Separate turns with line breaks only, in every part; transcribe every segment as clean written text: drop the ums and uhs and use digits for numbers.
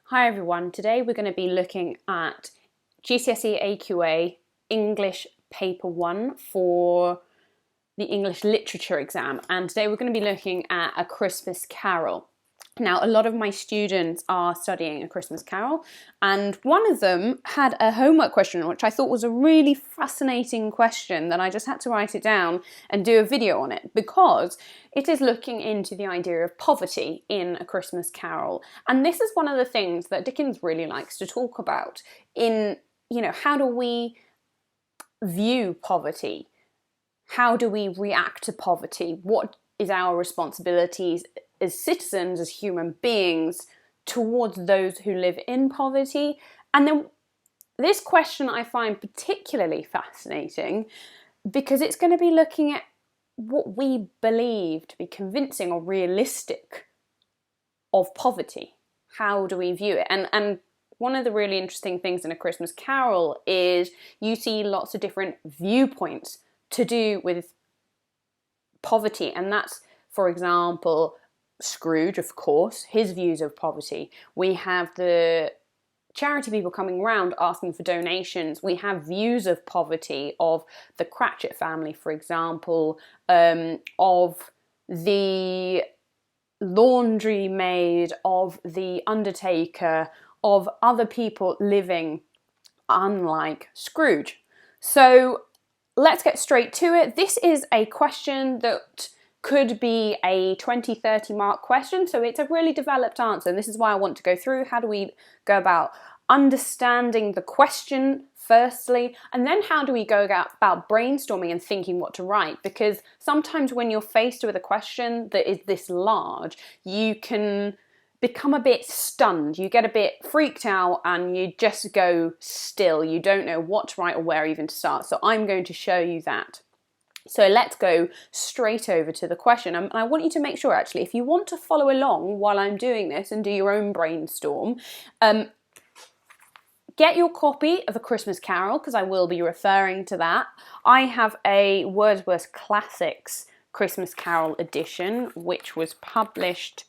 Hi everyone, today we're going to be looking at GCSE AQA English Paper 1 for the English Literature exam, and today we're going to be looking at A Christmas Carol. Now, a lot of my students are studying A Christmas Carol, and one of them had a homework question which I thought was a really fascinating question that I just had to write it down and do a video on it, because it is looking into the idea of poverty in A Christmas Carol. And this is one of the things that Dickens really likes to talk about in, how do we view poverty? How do we react to poverty? What is our responsibilities as citizens, as human beings, towards those who live in poverty? And then this question I find particularly fascinating because it's going to be looking at what we believe to be convincing or realistic of poverty. How do we view it? And one of the really interesting things in A Christmas Carol is you see lots of different viewpoints to do with poverty, and that's, for example, Scrooge, of course, his views of poverty. We have the charity people coming around asking for donations. We have views of poverty of the Cratchit family, for example, of the laundry maid, of the undertaker, of other people living unlike Scrooge. So let's get straight to it. This is a question that could be a 20-30 mark question, so it's a really developed answer, and this is why I want to go through how do we go about understanding the question firstly, and then how do we go about brainstorming and thinking what to write, because sometimes when you're faced with a question that is this large, you can become a bit stunned, you get a bit freaked out, and you just go still. You don't know what to write or where even to start, so I'm going to show you that. So let's go straight over to the question. And I want you to make sure, actually, if you want to follow along while I'm doing this and do your own brainstorm, get your copy of A Christmas Carol, because I will be referring to that. I have a Wordsworth Classics Christmas Carol edition, which was published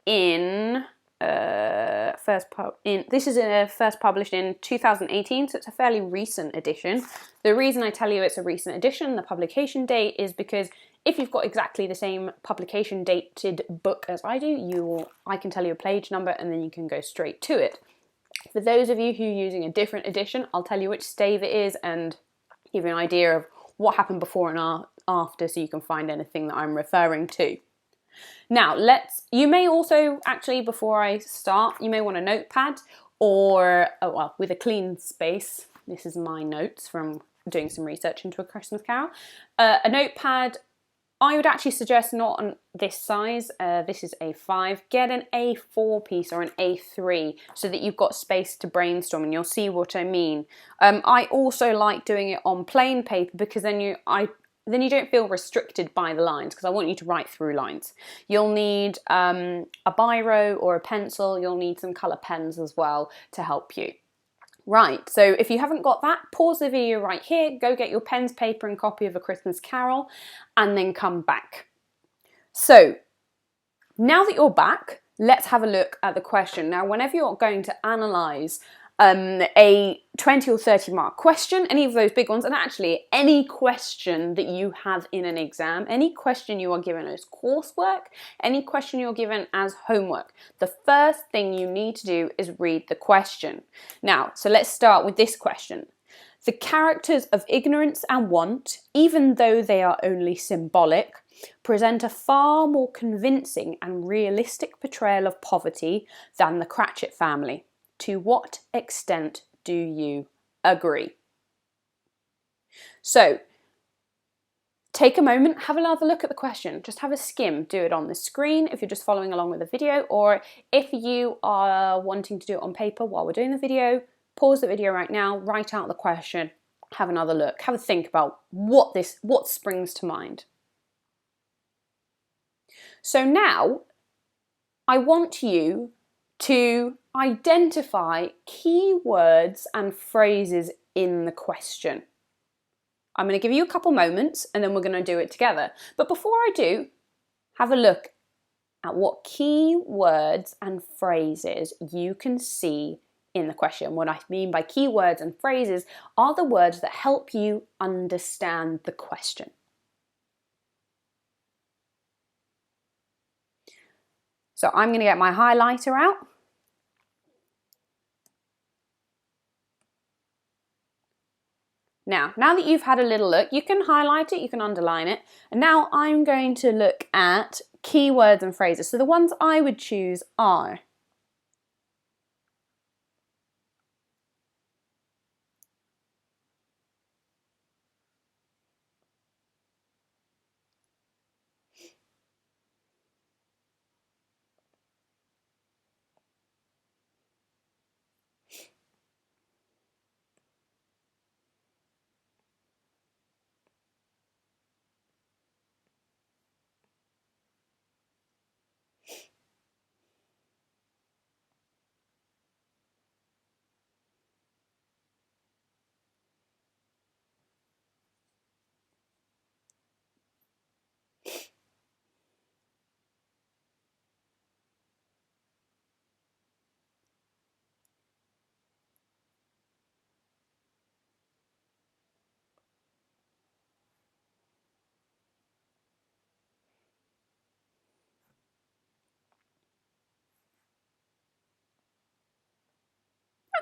in first published in 2018, so it's a fairly recent edition. The reason I tell you it's a recent edition, the publication date, is because if you've got exactly the same publication dated book as I do, I can tell you a page number and then you can go straight to it. For those of you who are using a different edition, I'll tell you which stave it is and give you an idea of what happened before and after, so you can find anything that I'm referring to. Now, you may also, actually, before I start, you may want a notepad or, with a clean space. This is my notes from doing some research into A Christmas Carol. A notepad, I would actually suggest not on this size. This is A5. Get an A4 piece or an A3 so that you've got space to brainstorm, and you'll see what I mean. I also like doing it on plain paper because then you don't feel restricted by the lines, because I want you to write through lines. You'll need a biro or a pencil. You'll need some colour pens as well to help you. Right, so if you haven't got that, pause the video right here, go get your pens, paper and copy of A Christmas Carol, and then come back. So, now that you're back, let's have a look at the question. Now, whenever you're going to analyse a 20 or 30 mark question, any of those big ones, and actually any question that you have in an exam, any question you are given as coursework, any question you're given as homework, the first thing you need to do is read the question. Now, so let's start with this question. The characters of ignorance and want, even though they are only symbolic, present a far more convincing and realistic portrayal of poverty than the Cratchit family. To what extent do you agree? So, take a moment, have another look at the question. Just have a skim. Do it on the screen if you're just following along with the video, or if you are wanting to do it on paper while we're doing the video, pause the video right now, write out the question, have another look, have a think about what springs to mind. So now, I want you to identify key words and phrases in the question. I'm going to give you a couple moments and then we're going to do it together. But before I do, have a look at what key words and phrases you can see in the question. What I mean by key words and phrases are the words that help you understand the question. So I'm going to get my highlighter out. Now that you've had a little look, you can highlight it, you can underline it. And now I'm going to look at keywords and phrases. So the ones I would choose are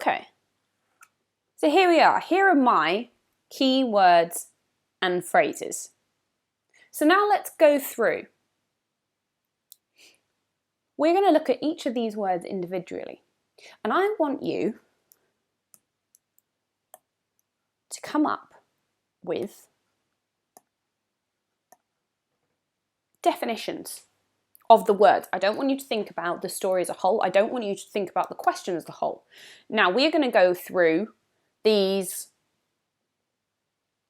okay. So here we are. Here are my keywords and phrases. So now let's go through. We're going to look at each of these words individually. And I want you to come up with definitions of the words. I don't want you to think about the story as a whole. I don't want you to think about the question as a whole. Now we're going to go through these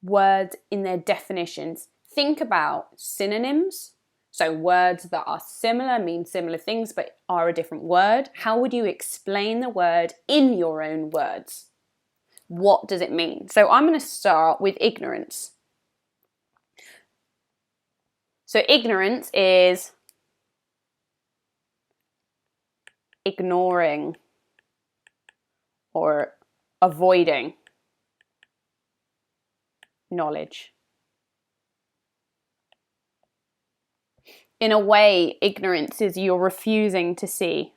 words in their definitions. Think about synonyms. So words that are similar, mean similar things, but are a different word. How would you explain the word in your own words? What does it mean? So I'm going to start with ignorance. So ignorance is ignoring or avoiding knowledge. In a way, ignorance is you're refusing to see.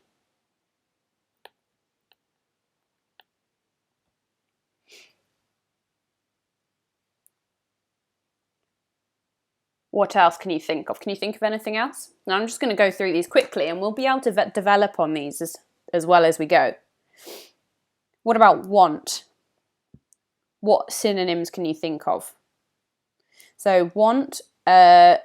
What else can you think of? Can you think of anything else? Now I'm just going to go through these quickly and we'll be able to develop on these as well as we go. What about want? What synonyms can you think of? So want, for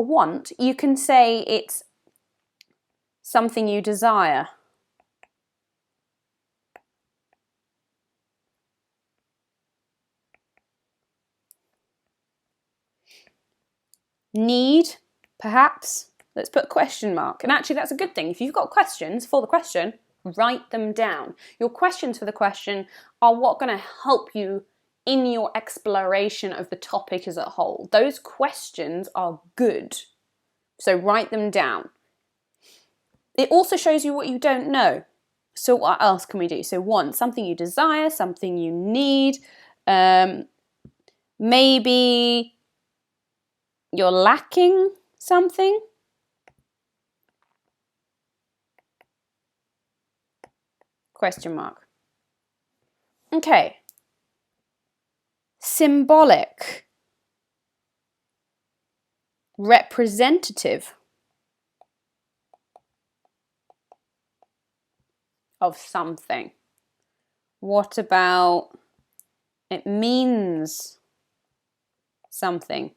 want, you can say it's something you desire. Need, perhaps. Let's put a question mark. And actually that's a good thing. If you've got questions for the question, write them down. Your questions for the question are what going to help you in your exploration of the topic as a whole. Those questions are good. So write them down. It also shows you what you don't know. So what else can we do? So want, something you desire, something you need. Maybe you're lacking something. Question mark. Okay. Symbolic. Representative of something. What about it means something?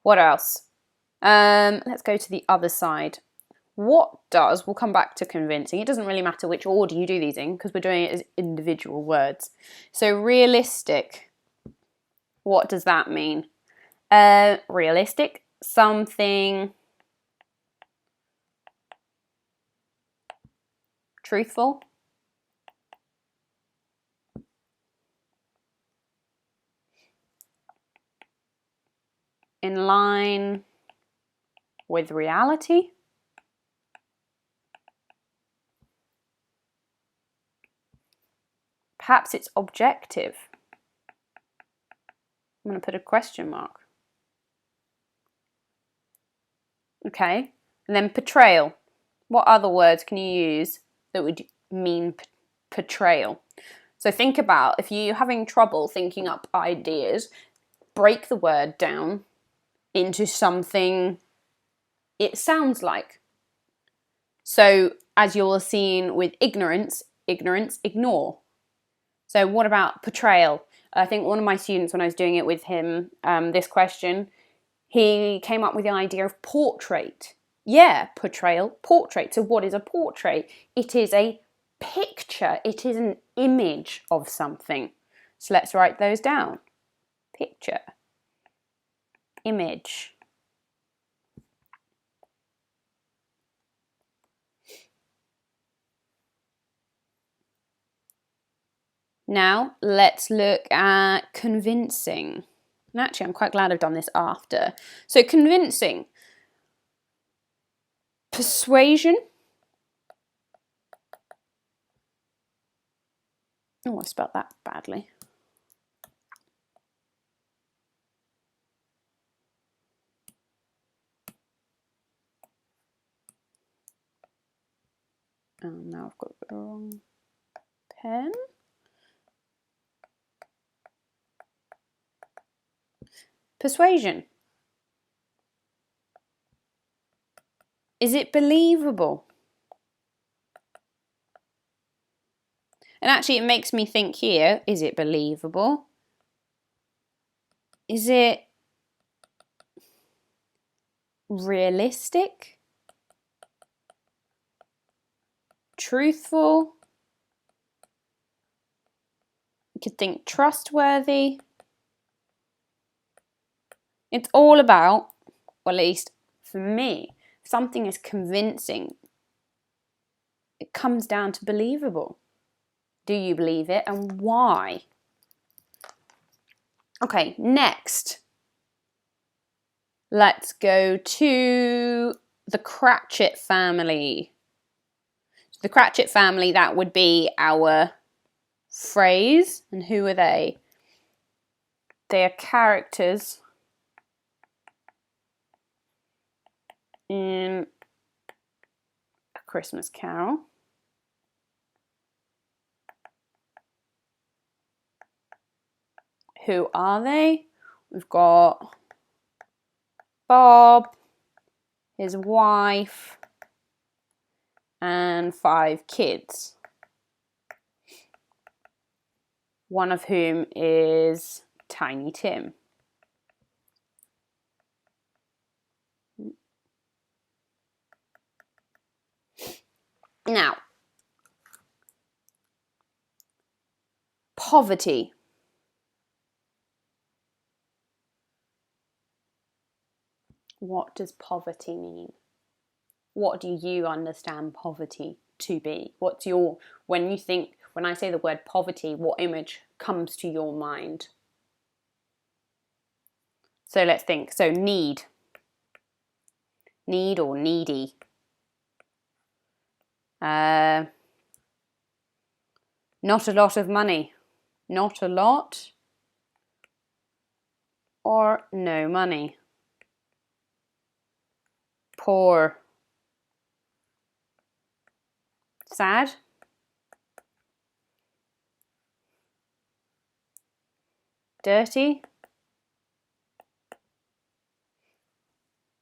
What else? Let's go to the other side. What does, we'll come back to convincing. It doesn't really matter which order you do these in because we're doing it as individual words. So realistic, what does that mean? Realistic, something Truthful. In line with reality. Perhaps it's objective. I'm going to put a question mark. Okay, and then portrayal. What other words can you use that would mean portrayal? So think about, if you're having trouble thinking up ideas, break the word down into something it sounds like. So as you're seeing with ignorance, ignore. So what about portrayal? I think one of my students, when I was doing it with him, this question, he came up with the idea of portrait. Yeah, portrayal, portrait. So what is a portrait? It is a picture. It is an image of something. So let's write those down. Picture. Image. Now, let's look at convincing. And actually, I'm quite glad I've done this after. So, convincing. Persuasion. Oh, I spelled that badly. Oh, now I've got the wrong pen. Persuasion. Is it believable? And actually, it makes me think here, is it believable? Is it realistic? Truthful? You could think trustworthy. It's all about, or at least for me, if something is convincing, it comes down to believable. Do you believe it and why? Okay, next. Let's go to the Cratchit family. The Cratchit family, that would be our phrase. And who are they? They are characters in A Christmas Carol. Who are they? We've got Bob, his wife, and 5 kids. One of whom is Tiny Tim. Now, poverty. What does poverty mean? What do you understand poverty to be? What's your, when I say the word poverty, what image comes to your mind? So let's think. So need. Need or needy. Not a lot of money. Not a lot or no money. Poor. Sad. Dirty.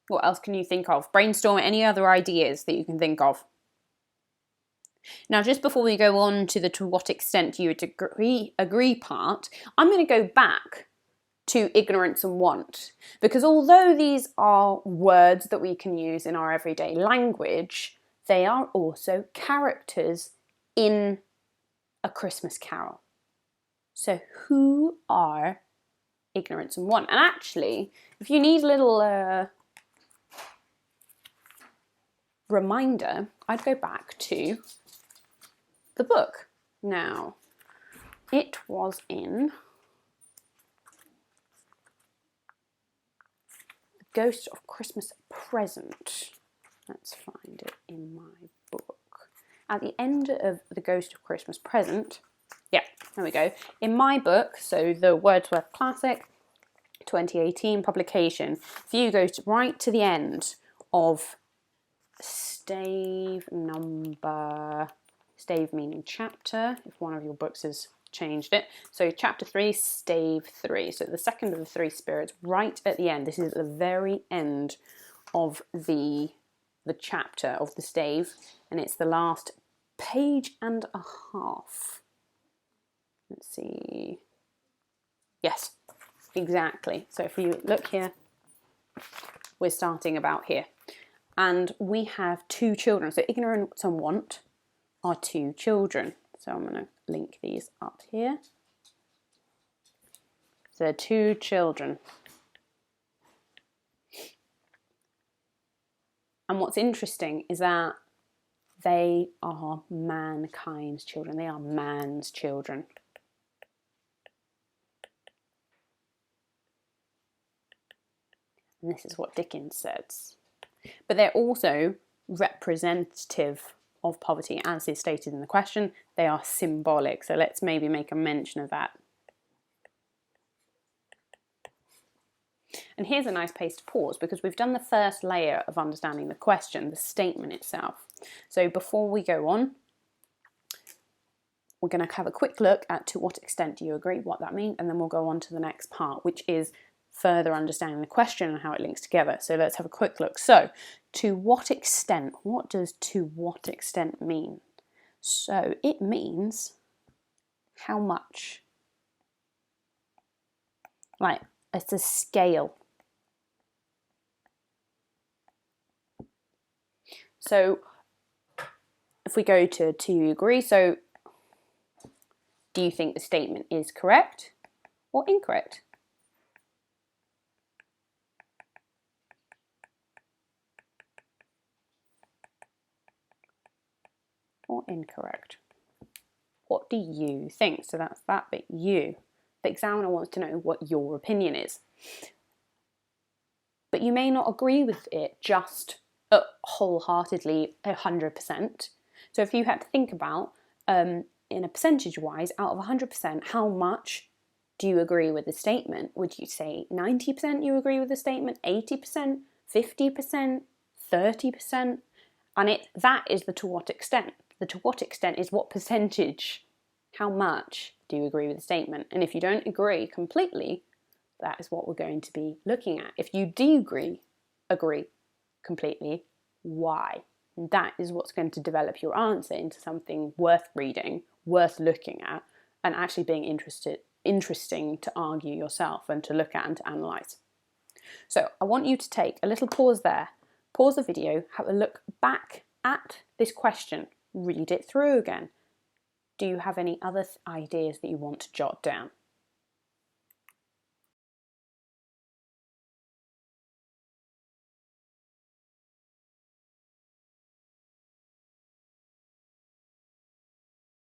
What else can you think of? Brainstorm any other ideas that you can think of. Now, just before we go on to the to what extent you would agree part, I'm going to go back to ignorance and want. Because although these are words that we can use in our everyday language, they are also characters in A Christmas Carol. So who are ignorance and want? And actually, if you need a little reminder, I'd go back to the book. Now, it was in The Ghost of Christmas Present. Let's find it in my book. At the end of The Ghost of Christmas Present, yeah, there we go. In my book, so the Wordsworth Classic, 2018 publication, if you go right to the end of stave number, stave meaning chapter, if one of your books has changed it. So chapter 3, stave 3. So the second of the three spirits, right at the end. This is at the very end of the chapter of the stave, and it's the last page and a half. Let's see. Yes, exactly. So if you look here, we're starting about here. And we have two children. So ignorance and want are two children. So I'm going to link these up here. So two children. And what's interesting is that they are mankind's children. They are man's children. And this is what Dickens says. But they're also representative of poverty, as is stated in the question. They are symbolic. So let's maybe make a mention of that. And here's a nice place to pause, because we've done the first layer of understanding the question, the statement itself. So before we go on, we're going to have a quick look at to what extent do you agree, what that means, and then we'll go on to the next part, which is further understanding the question and how it links together. So let's have a quick look. So, to what extent? What does to what extent mean? So it means how much. Like, it's a scale. So if we go to you agree, so do you think the statement is correct or incorrect? Or incorrect? What do you think? So that's that bit, you. The examiner wants to know what your opinion is. But you may not agree with it just wholeheartedly 100%. So if you had to think about, in a percentage wise, out of 100%, how much do you agree with the statement? Would you say 90% you agree with the statement, 80%, 50%, 30%? And that is the to what extent. The to what extent is what percentage, how much do you agree with the statement? And if you don't agree completely, that is what we're going to be looking at. If you do agree completely, why? And that is what's going to develop your answer into something worth reading, worth looking at, and actually being interesting to argue yourself and to look at and to analyse. So I want you to take a little pause there, pause the video, have a look back at this question, read it through again. Do you have any other ideas that you want to jot down?